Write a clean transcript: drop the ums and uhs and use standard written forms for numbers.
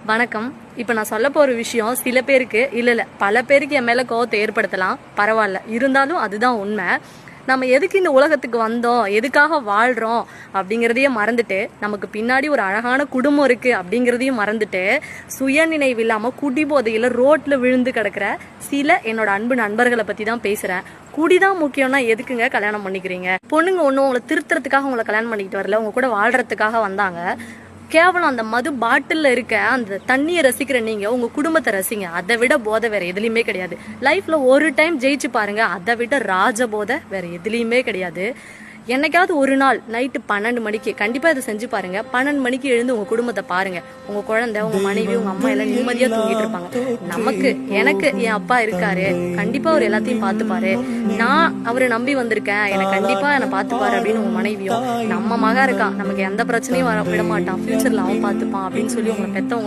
வணக்கம். இப்போ நான் சொல்ல போகிற விஷயம் சில பேருக்கு இல்லை பல பேருக்கு என் மேலே கோவத்தை ஏற்படுத்தலாம், பரவாயில்ல. இருந்தாலும் அதுதான் உண்மை. நம்ம எதுக்கு இந்த உலகத்துக்கு வந்தோம், எதுக்காக வாழ்கிறோம் அப்படிங்கிறதையே மறந்துட்டு, நமக்கு பின்னாடி ஒரு அழகான குடும்பம் இருக்குது அப்படிங்கிறதையும் மறந்துட்டு, சுயநினைவு இல்லாமல் குடிபோதையில் ரோட்டில் விழுந்து கிடக்கிற சில என்னோட அன்பு நண்பர்களை பற்றி தான் பேசுகிறேன். குடிதான் முக்கியம்னா எதுக்குங்க கல்யாணம் பண்ணிக்கிறீங்க? பொண்ணுங்க ஒன்றும் உங்களை திருத்துறதுக்காக உங்களை கல்யாணம் பண்ணிக்கிட்டு வரல, உங்க கூட வாழ்கிறதுக்காக வந்தாங்க. கேவலம் அந்த மது பாட்டில் இருக்க அந்த தண்ணியை ரசிக்கிற நீங்க உங்க குடும்பத்தை ரசிங்க. அதை விட போதை வேற எதுலையுமே கிடையாது. லைஃப்ல ஒரு டைம் ஜெயிச்சு பாருங்க, அதை விட ராஜ போதை வேற எதுலையுமே கிடையாது. என்னைக்காவது ஒரு நாள் நைட்டு 12 மணிக்கு கண்டிப்பா இதை செஞ்சு பாருங்க. 12 மணிக்கு எழுந்து உங்க குடும்பத்தை பாருங்க. உங்க குழந்தை, உங்க மனைவி, உங்க அம்மா எல்லாம் நிம்மதியா தூங்கிட்டு இருப்பாங்க. எனக்கு என் அப்பா இருக்காரு, கண்டிப்பா அவர் எல்லாத்தையும் பார்த்துப்பாரு. நான் அவரை நம்பி வந்திருக்கேன், எனக்கு கண்டிப்பா என்னை பார்த்துப்பாரு அப்படின்னு உங்க மனைவியும், நம்ம மகன் இருக்கான், நமக்கு எந்த பிரச்சனையும் விட மாட்டான், ஃபியூச்சர்ல அவன் பார்த்துப்பான் அப்படின்னு சொல்லி உங்களை பெத்தவங்க